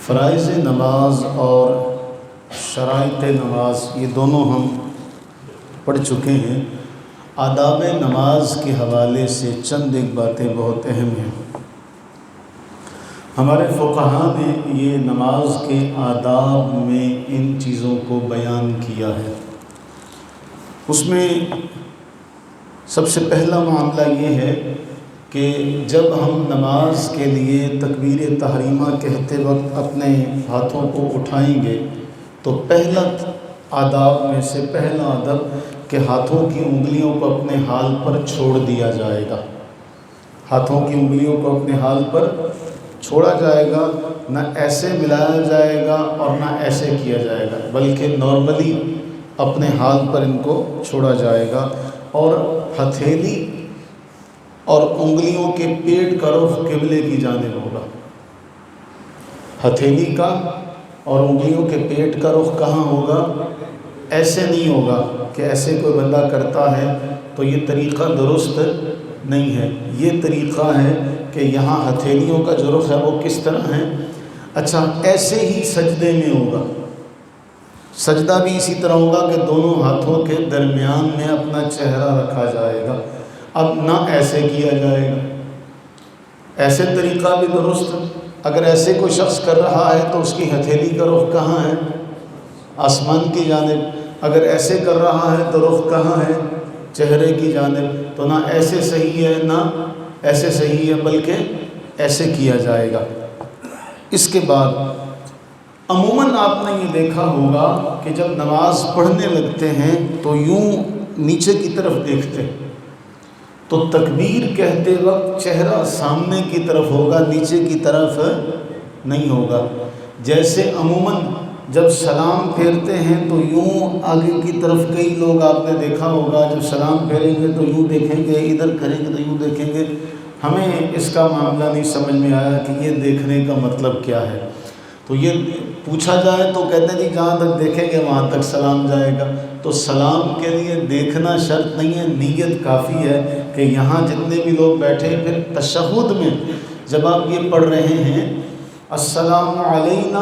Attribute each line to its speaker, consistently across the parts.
Speaker 1: فرائض نماز اور شرائط نماز یہ دونوں ہم پڑھ چکے ہیں۔ آداب نماز کے حوالے سے چند ایک باتیں بہت اہم ہیں۔ ہمارے فقہاء نے یہ نماز کے آداب میں ان چیزوں کو بیان کیا ہے۔ اس میں سب سے پہلا معاملہ یہ ہے کہ جب ہم نماز کے لیے تکبیر تحریمہ کہتے وقت اپنے ہاتھوں کو اٹھائیں گے تو پہلا آداب میں سے پہلا ادب کہ ہاتھوں کی انگلیوں کو اپنے حال پر چھوڑ دیا جائے گا۔ ہاتھوں کی انگلیوں کو اپنے حال پر چھوڑا جائے گا، نہ ایسے ملایا جائے گا اور نہ ایسے کیا جائے گا، بلکہ نارملی اپنے حال پر ان کو چھوڑا جائے گا، اور ہتھیلی اور انگلیوں کے پیٹ کا رخ قبلے کی جانب ہوگا۔ ہتھیلی کا اور انگلیوں کے پیٹ کا رخ کہاں ہوگا؟ ایسے نہیں ہوگا کہ ایسے کوئی بندہ کرتا ہے تو یہ طریقہ درست نہیں ہے۔ یہ طریقہ ہے کہ یہاں ہتھیلیوں کا جو رخ ہے وہ کس طرح ہے؟ اچھا، ایسے ہی سجدے میں ہوگا۔ سجدہ بھی اسی طرح ہوگا کہ دونوں ہاتھوں کے درمیان میں اپنا چہرہ رکھا جائے گا۔ اب نہ ایسے کیا جائے گا، ایسے طریقہ بھی درست۔ اگر ایسے کوئی شخص کر رہا ہے تو اس کی ہتھیلی کا رخ کہاں ہے؟ آسمان کی جانب۔ اگر ایسے کر رہا ہے تو رخ کہاں ہے؟ چہرے کی جانب۔ تو نہ ایسے صحیح ہے نہ ایسے صحیح ہے، بلکہ ایسے کیا جائے گا۔ اس کے بعد عموماً آپ نے یہ دیکھا ہوگا کہ جب نماز پڑھنے لگتے ہیں تو یوں نیچے کی طرف دیکھتے ہیں، تو تکبیر کہتے وقت چہرہ سامنے کی طرف ہوگا، نیچے کی طرف نہیں ہوگا۔ جیسے عموماً جب سلام پھیرتے ہیں تو یوں آگے کی طرف، کئی لوگ آپ نے دیکھا ہوگا جب سلام پھیریں گے تو یوں دیکھیں گے، ادھر کریں گے تو یوں دیکھیں گے۔ ہمیں اس کا معاملہ نہیں سمجھ میں آیا کہ یہ دیکھنے کا مطلب کیا ہے۔ تو یہ پوچھا جائے تو کہتے ہیں جی جہاں تک دیکھیں گے وہاں تک سلام جائے گا۔ تو سلام کے لیے دیکھنا شرط نہیں ہے، نیت کافی ہے کہ یہاں جتنے بھی لوگ بیٹھے، پھر تشہد میں جب آپ یہ پڑھ رہے ہیں السلام علینا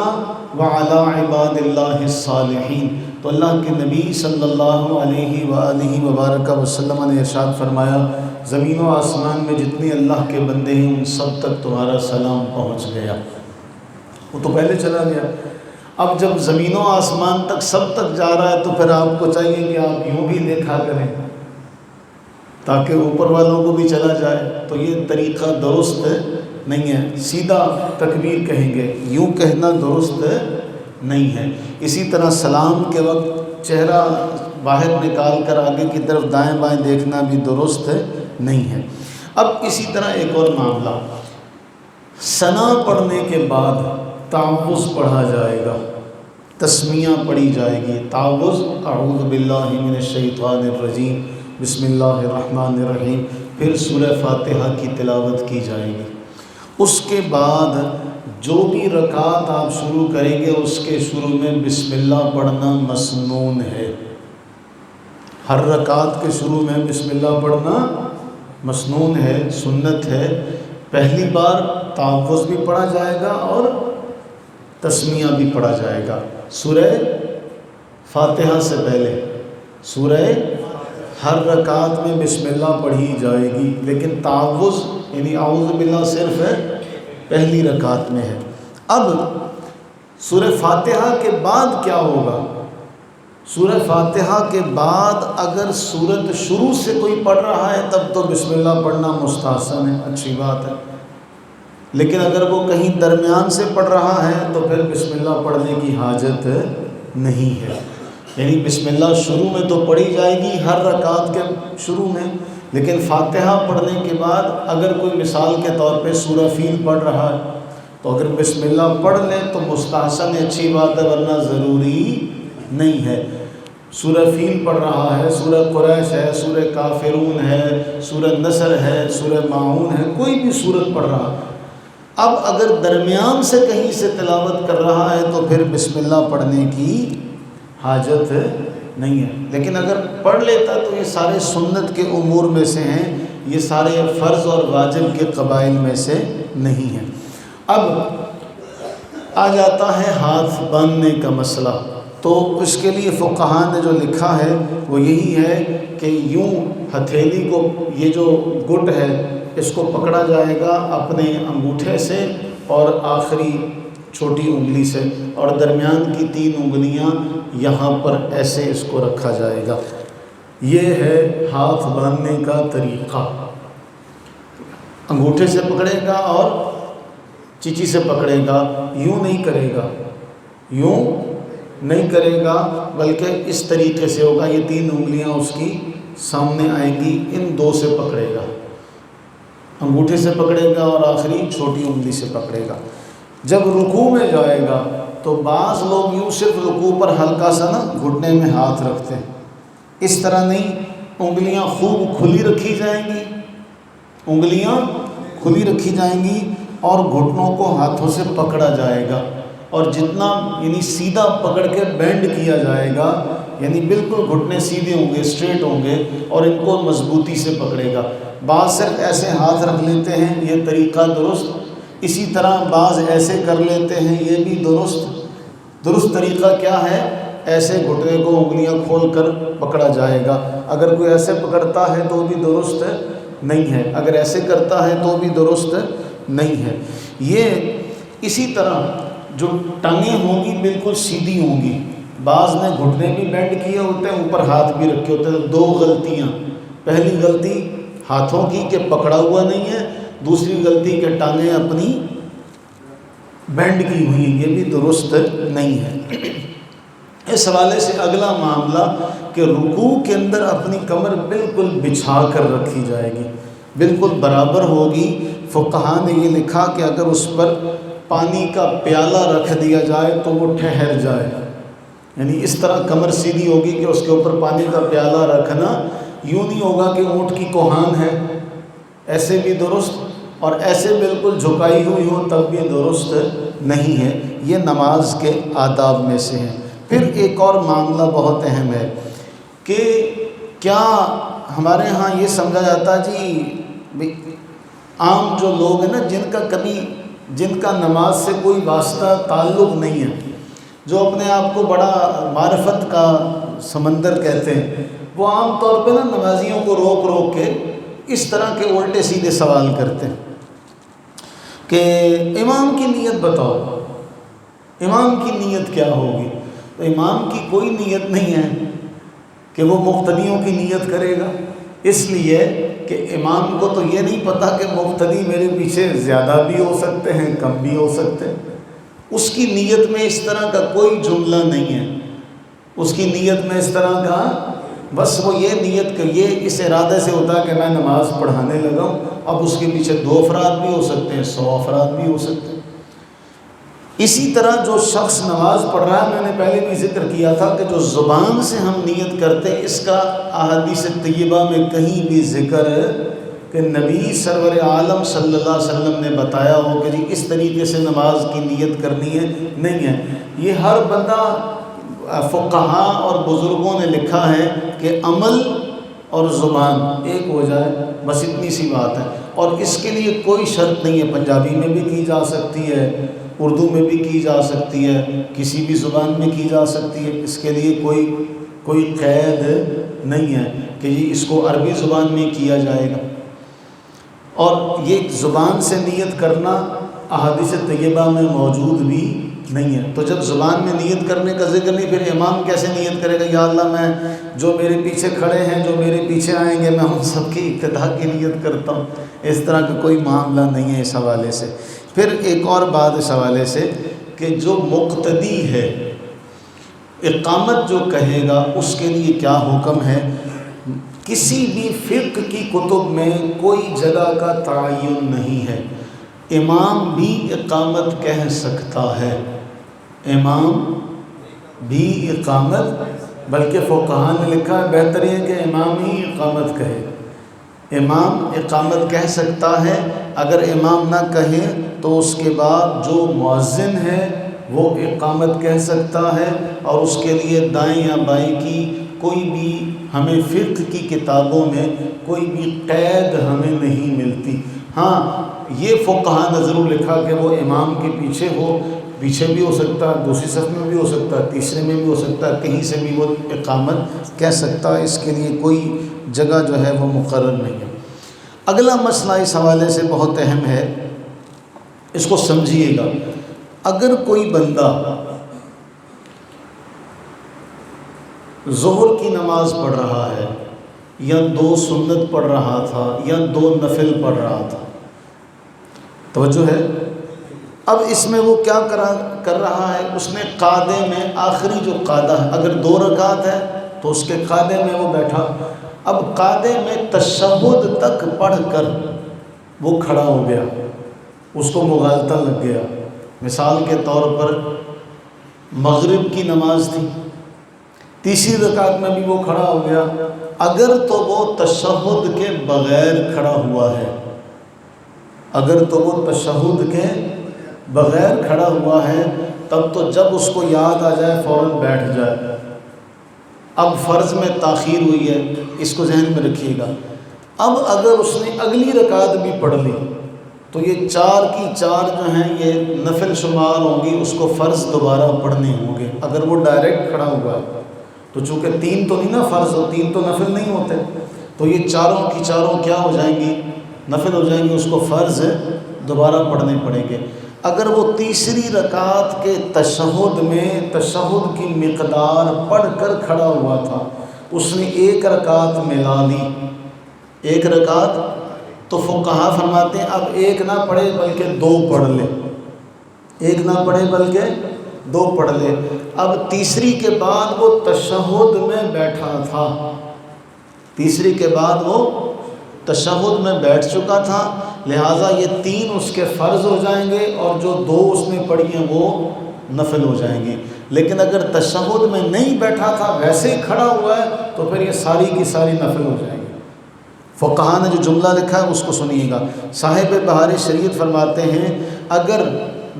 Speaker 1: وعلی عباد اللہ الصالحین، تو اللہ کے نبی صلی اللہ علیہ وآلہ وبارک وسلم نے ارشاد فرمایا زمین و آسمان میں جتنے اللہ کے بندے ہیں ان سب تک تمہارا سلام پہنچ گیا۔ وہ تو پہلے چلا گیا، اب جب زمین و آسمان تک سب تک جا رہا ہے تو پھر آپ کو چاہیے کہ آپ یوں بھی دیکھا کریں تاکہ اوپر والوں کو بھی چلا جائے۔ تو یہ طریقہ درست نہیں ہے، سیدھا تکبیر کہیں گے، یوں کہنا درست نہیں ہے۔ اسی طرح سلام کے وقت چہرہ باہر نکال کر آگے کی طرف دائیں بائیں دیکھنا بھی درست نہیں ہے۔ اب اسی طرح ایک اور معاملہ، ثنا پڑھنے کے بعد تعوذ پڑھا جائے گا، تسمیہ پڑھی جائے گی۔ تعوذ اعوذ باللہ من الشیطان الرجیم بسم اللہ الرحمن الرحیم، پھر سورہ فاتحہ کی تلاوت کی جائے گی۔ اس کے بعد جو بھی رکعت آپ شروع کریں گے اس کے شروع میں بسم اللہ پڑھنا مسنون ہے۔ ہر رکعت کے شروع میں بسم اللہ پڑھنا مسنون ہے، سنت ہے۔ پہلی بار تعوذ بھی پڑھا جائے گا اور تسمیہ بھی پڑھا جائے گا سورہ فاتحہ سے پہلے۔ سورہ ہر رکعت میں بسم اللہ پڑھی جائے گی، لیکن تعوذ یعنی اعوذ باللہ صرف پہلی رکعت میں ہے۔ اب سورہ فاتحہ کے بعد کیا ہوگا؟ سورہ فاتحہ کے بعد اگر سورت شروع سے کوئی پڑھ رہا ہے تب تو بسم اللہ پڑھنا مستحسن ہے، اچھی بات ہے، لیکن اگر وہ کہیں درمیان سے پڑھ رہا ہے تو پھر بسم اللہ پڑھنے کی حاجت نہیں ہے۔ یعنی بسم اللہ شروع میں تو پڑھی جائے گی ہر رکعت کے شروع میں، لیکن فاتحہ پڑھنے کے بعد اگر کوئی مثال کے طور پہ سورہ فیل پڑھ رہا ہے تو اگر بسم اللہ پڑھ لیں تو مستحسن ہے، اچھی بات ہے، ورنہ ضروری نہیں ہے۔ سورہ فیل پڑھ رہا ہے، سورہ قریش ہے، سورہ کافرون ہے، سورہ نصر ہے، سورہ ماعون ہے، کوئی بھی سورت پڑھ رہا ہے، اب اگر درمیان سے کہیں سے تلاوت کر رہا ہے تو پھر بسم اللہ پڑھنے کی حاجت نہیں ہے، لیکن اگر پڑھ لیتا تو یہ سارے سنت کے امور میں سے ہیں، یہ سارے فرض اور واجب کے قبائل میں سے نہیں ہیں۔ اب آ جاتا ہے ہاتھ باندھنے کا مسئلہ، تو اس کے لیے فقہا نے جو لکھا ہے وہ یہی ہے کہ یوں ہتھیلی کو، یہ جو گٹ ہے اس کو پکڑا جائے گا اپنے انگوٹھے سے اور آخری چھوٹی انگلی سے، اور درمیان کی 3 انگلیاں یہاں پر ایسے اس کو رکھا جائے گا۔ یہ ہے ہاتھ باندھنے کا طریقہ۔ انگوٹھے سے پکڑے گا اور چیچی سے پکڑے گا، یوں نہیں کرے گا، یوں نہیں کرے گا، بلکہ اس طریقے سے ہوگا۔ یہ 3 انگلیاں اس کی سامنے آئیں گی، ان 2 سے پکڑے گا، انگوٹھے سے پکڑے گا اور آخری چھوٹی انگلی سے پکڑے گا۔ جب رکوع میں جائے گا تو بعض لوگ یوں صرف رکوع پر ہلکا سا نا گھٹنے میں ہاتھ رکھتے ہیں، اس طرح نہیں، انگلیاں خوب کھلی رکھی جائیں گی، انگلیاں کھلی رکھی جائیں گی اور گھٹنوں کو ہاتھوں سے پکڑا جائے گا، اور جتنا یعنی سیدھا پکڑ کے بینڈ کیا جائے گا، یعنی بالکل گھٹنے سیدھے ہوں گے، اسٹریٹ ہوں گے، اور ان کو مضبوطی سے پکڑے گا۔ بعض صرف ایسے ہاتھ رکھ لیتے ہیں، یہ طریقہ درست، اسی طرح بعض ایسے کر لیتے ہیں، یہ بھی درست طریقہ کیا ہے؟ ایسے گھٹنے کو انگلیاں کھول کر پکڑا جائے گا۔ اگر کوئی ایسے پکڑتا ہے تو بھی درست نہیں ہے، اگر ایسے کرتا ہے تو بھی درست نہیں ہے۔ یہ اسی طرح جو ٹانگیں ہوں گی بالکل سیدھی ہوں گی، بعض نے گھٹنے بھی بینڈ کیے ہوتے ہیں، اوپر ہاتھ بھی رکھے ہوتے ہیں۔ 2 غلطیاں، پہلی غلطی ہاتھوں کی کہ پکڑا ہوا نہیں ہے، دوسری غلطی کہ ٹانگیں اپنی بینڈ کی ہوئی ہیں، یہ بھی درست نہیں ہے۔ اس حوالے سے اگلا معاملہ کہ رکوع کے اندر اپنی کمر بالکل بچھا کر رکھی جائے گی، بالکل برابر ہوگی۔ فقہا نے یہ لکھا کہ اگر اس پر پانی کا پیالہ رکھ دیا جائے تو وہ ٹھہر جائے، یعنی اس طرح کمر سیدھی ہوگی کہ اس کے اوپر پانی کا پیالہ رکھنا یوں نہیں ہوگا کہ اونٹ کی کوہان ہے، ایسے بھی درست، اور ایسے بالکل جھکائی ہوئی ہو تب بھی درست نہیں ہے۔ یہ نماز کے آداب میں سے ہیں۔ پھر ایک اور معاملہ بہت اہم ہے کہ کیا ہمارے ہاں یہ سمجھا جاتا جی عام جو لوگ ہیں نا جن کا نماز سے کوئی واسطہ تعلق نہیں ہے، جو اپنے آپ کو بڑا معرفت کا سمندر کہتے ہیں، وہ عام طور پہ نا نمازیوں کو روک کے اس طرح کے الٹے سیدھے سوال کرتے ہیں کہ امام کی نیت بتاؤ، امام کی نیت کیا ہوگی؟ تو امام کی کوئی نیت نہیں ہے کہ وہ مقتدیوں کی نیت کرے گا، اس لیے کہ امام کو تو یہ نہیں پتہ کہ مقتدی میرے پیچھے زیادہ بھی ہو سکتے ہیں، کم بھی ہو سکتے ہیں۔ اس کی نیت میں اس طرح کا کوئی جملہ نہیں ہے، اس کی نیت میں اس طرح کا، بس وہ یہ نیت کہ یہ اس ارادے سے ہوتا ہے کہ میں نماز پڑھانے لگا ہوں، اب اس کے پیچھے 2 افراد بھی ہو سکتے ہیں، 100 افراد بھی ہو سکتے ہیں۔ اسی طرح جو شخص نماز پڑھ رہا ہے، میں نے پہلے بھی ذکر کیا تھا کہ جو زبان سے ہم نیت کرتے ہیں، اس کا احادیث طیبہ میں کہیں بھی ذکر کہ نبی سرور عالم صلی اللہ علیہ وسلم نے بتایا ہو کہ جی اس طریقے سے نماز کی نیت کرنی ہے، نہیں ہے۔ یہ ہر بندہ، فقہا اور بزرگوں نے لکھا ہے کہ عمل اور زبان ایک ہو جائے، بس اتنی سی بات ہے، اور اس کے لیے کوئی شرط نہیں ہے۔ پنجابی میں بھی کی جا سکتی ہے، اردو میں بھی کی جا سکتی ہے، کسی بھی زبان میں کی جا سکتی ہے، اس کے لیے کوئی قید نہیں ہے کہ یہ اس کو عربی زبان میں کیا جائے گا۔ اور یہ زبان سے نیت کرنا احادیث طیبہ میں موجود بھی نہیں ہے۔ تو جب زبان میں نیت کرنے کا ذکر نہیں، پھر امام کیسے نیت کرے گا؟ یا اللہ میں جو میرے پیچھے کھڑے ہیں، جو میرے پیچھے آئیں گے، میں ان سب کی اقتدا کی نیت کرتا ہوں، اس طرح کا کوئی معاملہ نہیں ہے اس حوالے سے۔ پھر ایک اور بات اس حوالے سے کہ جو مقتدی ہے، اقامت جو کہے گا، اس کے لیے کیا حکم ہے؟ کسی بھی فقہ کی کتب میں کوئی جگہ کا تعین نہیں ہے، امام بھی اقامت کہہ سکتا ہے، امام بھی اقامت، بلکہ فقہا نے لکھا ہے بہتر یہ کہ امام ہی اقامت کہے، امام اقامت کہہ سکتا ہے۔ اگر امام نہ کہے تو اس کے بعد جو مؤذن ہے وہ اقامت کہہ سکتا ہے، اور اس کے لیے دائیں یا بائیں کی کوئی بھی ہمیں فقہ کی کتابوں میں کوئی بھی قید ہمیں نہیں ملتی۔ ہاں یہ فقہا نے ضرور لکھا کہ وہ امام کے پیچھے ہو، پیچھے بھی ہو سکتا ہے، دوسری صف میں بھی ہو سکتا ہے، تیسرے میں بھی ہو سکتا ہے، کہیں سے بھی وہ اقامت کہہ سکتا ہے، اس کے لیے کوئی جگہ جو ہے وہ مقرر نہیں ہے۔ اگلا مسئلہ اس حوالے سے بہت اہم ہے، اس کو سمجھیے گا۔ اگر کوئی بندہ ظہر کی نماز پڑھ رہا ہے، یا 2 سنت پڑھ رہا تھا، یا 2 نفل پڑھ رہا تھا، توجہ ہے، اب اس میں وہ کیا کر رہا ہے، اس نے قعدے میں آخری جو قعدہ ہے، اگر 2 رکعت ہے تو اس کے قعدے میں وہ بیٹھا، اب قعدے میں تشہد تک پڑھ کر وہ کھڑا ہو گیا، اس کو مغالطہ لگ گیا۔ مثال کے طور پر مغرب کی نماز تھی، تیسری رکعت میں بھی وہ کھڑا ہو گیا، اگر تو وہ تشہد کے بغیر کھڑا ہوا ہے، اگر تو وہ تشہد کے بغیر کھڑا ہوا ہے، تب تو جب اس کو یاد آ جائے فوراً بیٹھ جائے۔ اب فرض میں تاخیر ہوئی ہے، اس کو ذہن میں رکھیے گا۔ اب اگر اس نے اگلی رکعت بھی پڑھ لی تو یہ 4 کی 4 جو ہیں یہ نفل شمار ہوں گی، اس کو فرض دوبارہ پڑھنے ہوں گے۔ اگر وہ ڈائریکٹ کھڑا ہوا ہے تو چونکہ 3 تو نہیں نا فرض ہو، 3 تو نفل نہیں ہوتے، تو یہ 4 کی 4 کیا ہو جائیں گی، نفل ہو جائیں گی، اس کو فرض دوبارہ پڑھنے پڑیں گے۔ اگر وہ تیسری رکعت کے تشہد میں تشہد کی مقدار پڑھ کر کھڑا ہوا تھا، اس نے 1 رکعت ملا لی، 1 رکعت، تو فقہا فرماتے ہیں اب 1 نہ پڑھے بلکہ 2 پڑھ لے، 1 نہ پڑھے بلکہ 2 پڑھ لے۔ اب تیسری کے بعد وہ تشہد میں بیٹھا تھا، تیسری کے بعد وہ تشہد میں بیٹھ چکا تھا، لہٰذا یہ 3 اس کے فرض ہو جائیں گے اور جو 2 اس نے پڑھی ہیں وہ نفل ہو جائیں گے۔ لیکن اگر تشہد میں نہیں بیٹھا تھا، ویسے ہی کھڑا ہوا ہے، تو پھر یہ ساری کی ساری نفل ہو جائیں گے۔ فقہا نے جو جملہ لکھا ہے اس کو سنیے گا۔ صاحب بہار شریعت فرماتے ہیں اگر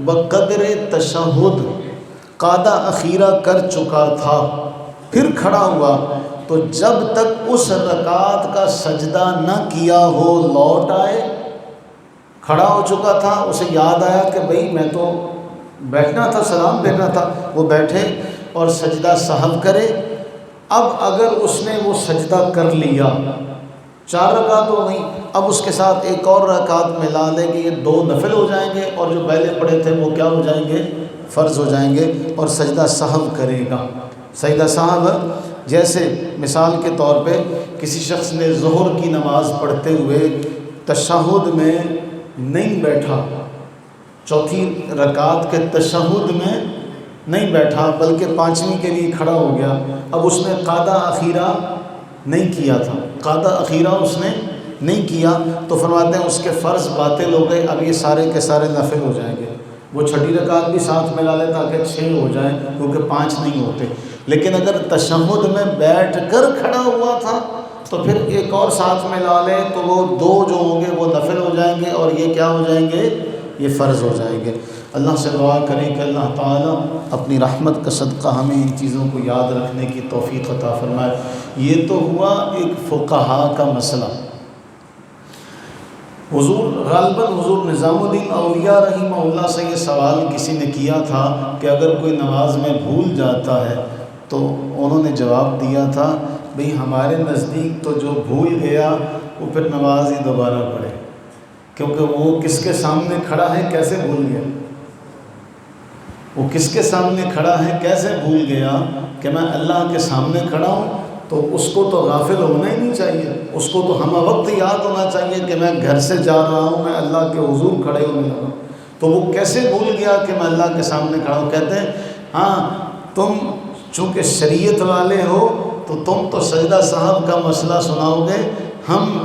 Speaker 1: بقدر تشہد قعدہ اخیرہ کر چکا تھا پھر کھڑا ہوا، تو جب تک اس رکعت کا سجدہ نہ کیا ہو لوٹ آئے، کھڑا ہو چکا تھا، اسے یاد آیا کہ بھئی میں تو بیٹھنا تھا، سلام پھیرنا تھا، وہ بیٹھے اور سجدہ سہو کرے۔ اب اگر اس نے وہ سجدہ کر لیا، 4 رکعت ہو گئی، اب اس کے ساتھ ایک اور رکعت ملا لے کہ یہ 2 نفل ہو جائیں گے اور جو پہلے پڑھے تھے وہ کیا ہو جائیں گے، فرض ہو جائیں گے، اور سجدہ سہو کرے گا۔ سجدہ سہو جیسے مثال کے طور پہ کسی شخص نے ظہر کی نماز پڑھتے ہوئے تشہد میں نہیں بیٹھا، 4تھی رکعت کے تشہد میں نہیں بیٹھا بلکہ 5ویں کے لیے کھڑا ہو گیا، اب اس نے قعدہ اخیرہ نہیں کیا تھا، قعدہ اخیرہ اس نے نہیں کیا، تو فرماتے ہیں اس کے فرض باطل ہو گئے، اب یہ سارے کے سارے نفل ہو جائیں گے۔ وہ 6ٹھی رکعت بھی ساتھ ملا لے تاکہ 6 ہو جائیں، کیونکہ 5 نہیں ہوتے۔ لیکن اگر تشہد میں بیٹھ کر کھڑا ہوا تھا تو پھر ایک اور ساتھ ملا لے تو وہ 2 جو ہوں گے وہ نفل ہو جائیں گے اور یہ کیا ہو جائیں گے، یہ فرض ہو جائیں گے۔ اللہ سے دعا کریں کہ اللہ تعالیٰ اپنی رحمت کا صدقہ ہمیں ان چیزوں کو یاد رکھنے کی توفیق عطا فرمائے۔ یہ تو ہوا ایک فقہا کا مسئلہ۔ حضور نظام الدین اولیاء رحمہ اللہ سے یہ سوال کسی نے کیا تھا کہ اگر کوئی نماز میں بھول جاتا ہے، تو انہوں نے جواب دیا تھا بھئی ہمارے نزدیک تو جو بھول گیا وہ پھر نماز ہی دوبارہ پڑھے، کیونکہ وہ کس کے سامنے کھڑا ہے، کیسے بھول گیا، وہ کس کے سامنے کھڑا ہے، کیسے بھول گیا کہ میں اللہ کے سامنے کھڑا ہوں، تو اس کو تو غافل ہونا ہی نہیں چاہیے، اس کو تو ہم وقت یاد ہونا چاہیے کہ میں گھر سے جا رہا ہوں، میں اللہ کے حضور کھڑے ہونے لگا، تو وہ کیسے بھول گیا کہ میں اللہ کے سامنے کھڑا ہوں۔ کہتے ہیں ہاں تم چونکہ شریعت والے ہو تو تم تو سجدہ صاحب کا مسئلہ سناؤ گے، ہم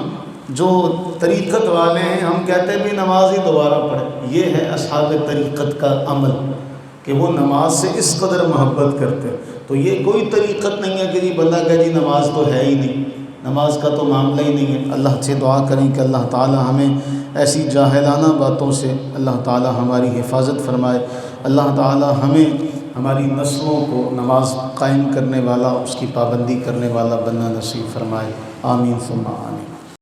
Speaker 1: جو طریقت والے ہیں ہم کہتے ہیں بھی نماز ہی دوبارہ پڑھیں۔ یہ ہے اصحاب طریقت کا عمل کہ وہ نماز سے اس قدر محبت کرتے ہیں۔ تو یہ کوئی طریقت نہیں ہے کہ جی بندہ کہے جی نماز تو ہے ہی نہیں، نماز کا تو معاملہ ہی نہیں ہے۔ اللہ سے دعا کریں کہ اللہ تعالی ہمیں ایسی جاہلانہ باتوں سے اللہ تعالی ہماری حفاظت فرمائے، اللہ تعالی ہمیں ہماری نسلوں کو نماز قائم کرنے والا، اس کی پابندی کرنے والا بننا نصیب فرمائے، آمین ثم آمین۔